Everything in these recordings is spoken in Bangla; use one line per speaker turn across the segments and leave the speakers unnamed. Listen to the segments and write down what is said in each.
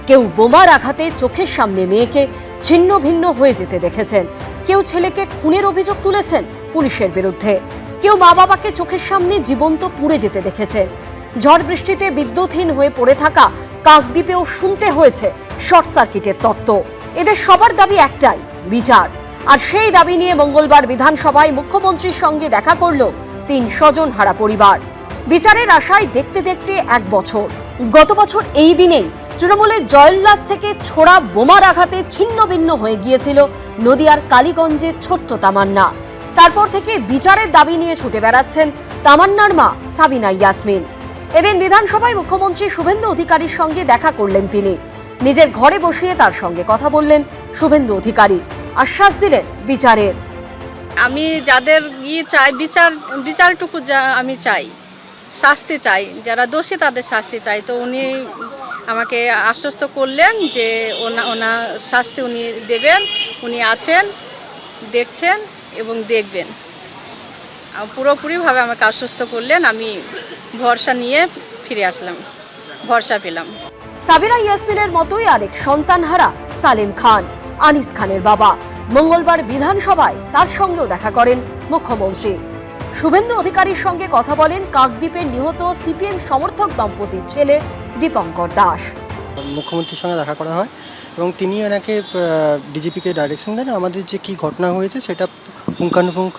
কেউ বোমার আঘাতে চোখের সামনে মেয়েকে ছিন্ন ভিন্ন হয়ে যেতে দেখেছেন, কেউ ছেলেকে খুনের অভিযোগ তুলেছেন পুলিশের বিরুদ্ধে, কেউ মা বাবাকে চোখের সামনে জীবন্ত পুড়ে যেতে দেখেছেন। ঝড় বৃষ্টিতে বিদ্যুৎহীন হয়ে পড়ে থাকা কাকদ্বীপেও শুনতে হয়েছে শর্ট সার্কিটের তত্ত্ব। এদের সবার দাবি একটাই, বিচার। আর সেই দাবি নিয়ে মঙ্গলবার বিধানসভায় মুখ্যমন্ত্রীর সঙ্গে দেখা করল 3 স্বজনহারা পরিবার। বিচারের আশায় দেখতে দেখতে 1 বছর। গত বছর এই দিনেই তৃণমূলের জয়োল্লাস থেকে ছোড়া বোমার আঘাতে ছিন্ন ভিন্ন হয়ে গিয়েছিল নদিয়ার কালীগঞ্জের ছোট্ট তামান্না। তারপর থেকে বিচারের দাবি নিয়ে ছুটে বেড়াচ্ছেন তামান্নার মা সাবিনা ইয়াসমিন। এদিন বিধানসভায় মুখ্যমন্ত্রী শুভেন্দু অধিকারীর সঙ্গে দেখা করলেন তিনি। নিজের ঘরে বসিয়ে তার সঙ্গে কথা বললেন শুভেন্দু অধিকারী, আশ্বাস দিলেন বিচারের।
আমি যাদের চাই বিচারটুকু আমি চাই, শাস্তি চাই, যারা দোষী তাদের শাস্তি চাই। তো উনি আমাকে আশ্বস্ত করলেন যে ওনার শাস্তি উনি দেবেন, উনি আছেন, দেখছেন এবং দেখবেন। পুরোপুরিভাবে আমাকে আশ্বস্ত করলেন। আমি ভরসা নিয়ে ফিরে আসলাম, ভরসা পেলাম।
সাবিনা ইয়াসমিনের মতোই আরেক সন্তানহারা সালিম খান, আনিস খানের বাবা, মঙ্গলবার বিধানসভায় তার সঙ্গেও দেখা করেন মুখ্যমন্ত্রী। শুভেন্দু অধিকারীর সঙ্গে কথা বলেন কাকদ্বীপের নিহত সিপিএম সমর্থক দম্পতির ছেলে দীপঙ্কর দাস।
মুখ্যমন্ত্রীর সঙ্গে দেখা করা হয় এবং তিনি এনাকে ডিজিপিকে ডাইরেকশন দেন আমাদের যে কী ঘটনা হয়েছে সেটা পুঙ্খানুপুঙ্খ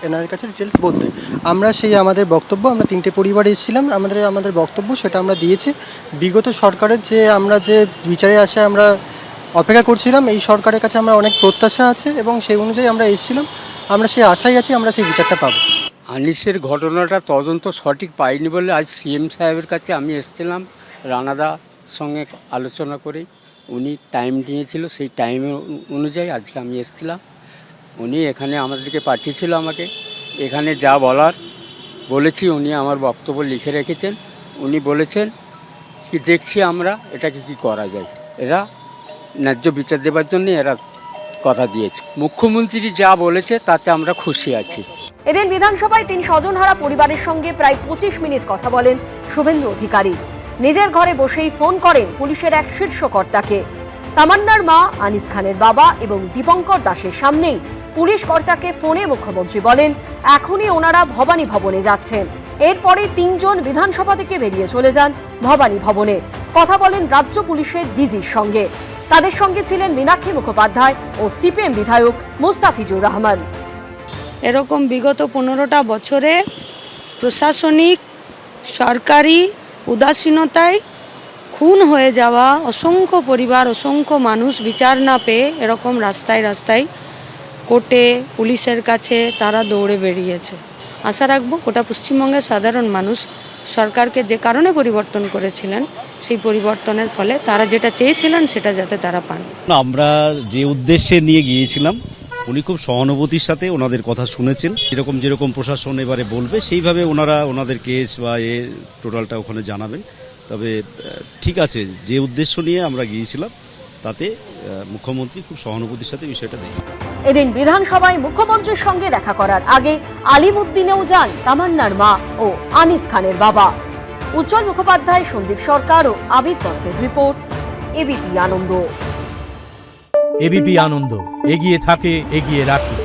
এনার কাছে ডিটেলস বলতে। আমরা সেই আমাদের বক্তব্য, আমরা 3টে পরিবার এসেছিলাম, আমাদের বক্তব্য সেটা আমরা দিয়েছি। বিগত সরকারের যে আমরা যে বিচারে আসে আমরা অপেক্ষা করছিলাম, এই সরকারের কাছে আমরা অনেক প্রত্যাশা আছে এবং সেই অনুযায়ী আমরা এসেছিলাম। আমরা সেই আশাই আছি আমরা সেই বিচারটা পাবো।
আনিসের ঘটনাটা তদন্ত সঠিক পাইনি বলে আজ সিএম সাহেবের কাছে আমি এসেছিলাম। রানাদার সঙ্গে আলোচনা করে উনি টাইম দিয়েছিল, সেই টাইমের অনুযায়ী আজকে আমি এসেছিলাম। উনি এখানে আমাদেরকে পাঠিয়েছিল, আমাকে এখানে যা বলার বলেছি, উনি আমার বক্তব্য লিখে রেখেছেন। উনি বলেছেন কি দেখছি আমরা এটাকে কি করা যায়, এরা ন্যায্য বিচার দেওয়ার জন্য এরা কথা দিয়েছে। মুখ্যমন্ত্রী যা বলেছে তাতে আমরা খুশি আছি।
এদিন বিধানসভায় 3 স্বজনহারা পরিবারের সঙ্গে প্রায় 25 মিনিট কথা বলেন শুভেন্দু অধিকারী। নিজের ঘরে বসেই ফোন করেন পুলিশের এক শীর্ষ কর্তাকে। তামান্নার মা আনিস খানের বাবা এবং দীপঙ্কর দাসের সামনেই পুলিশ কর্তাকে ফোনে মুখ্যমন্ত্রী বলেন এখনই ওনারা ভবানী ভবনে যাচ্ছেন। এরপরে 3 জন বিধানসভা থেকে বেরিয়ে চলে যান ভবানী ভবনে। কথা বলেন রাজ্য পুলিশের ডিজির সঙ্গে। তাদের সঙ্গে ছিলেন মীনাক্ষী মুখোপাধ্যায় ও সিপিএম বিধায়ক মুস্তাফিজুর রহমান।
এরকম বিগত 15টা বছরে প্রশাসনিক সরকারি উদাসীনতায় খুন হয়ে যাওয়া অসংখ্য পরিবার, অসংখ্য মানুষ বিচার না পেয়ে এরকম রাস্তায় রাস্তায় কোর্টে পুলিশের কাছে তারা দৌড়ে বেরিয়েছে। আশা রাখবো গোটা পশ্চিমবঙ্গের সাধারণ মানুষ সরকারকে যে কারণে পরিবর্তন করেছিলেন সেই পরিবর্তনের ফলে তারা যেটা চেয়েছিলেন সেটা যাতে তারা পান।
আমরা যে উদ্দেশ্যে নিয়ে গিয়েছিলাম উনি খুব সহানুভূতির সাথে ওনাদের কথা শুনেছেন। যেরকম প্রশাসন এবারে বলবে সেইভাবে ওনারা ওনাদের কেস বা টোটালটা ওখানে জানাবেন। তবে ঠিক আছে, যে উদ্দেশ্য নিয়ে আমরা গিয়েছিলাম তাতে মুখ্যমন্ত্রী খুব সহানুভূতির সাথে বিষয়টা দেখেন।
এদিন বিধানসভায় মুখ্যমন্ত্রীর সঙ্গে দেখা করার আগে আলিমুদ্দিনেও যান তামান্নার মা ও আনিস খানের বাবা। উজ্জ্বল মুখোপাধ্যায়, সন্দীপ সরকার ও আবির দত্তের রিপোর্ট, এবিপি আনন্দ।
এবিপি আনন্দ, এগিয়ে থাকে, এগিয়ে রাখে।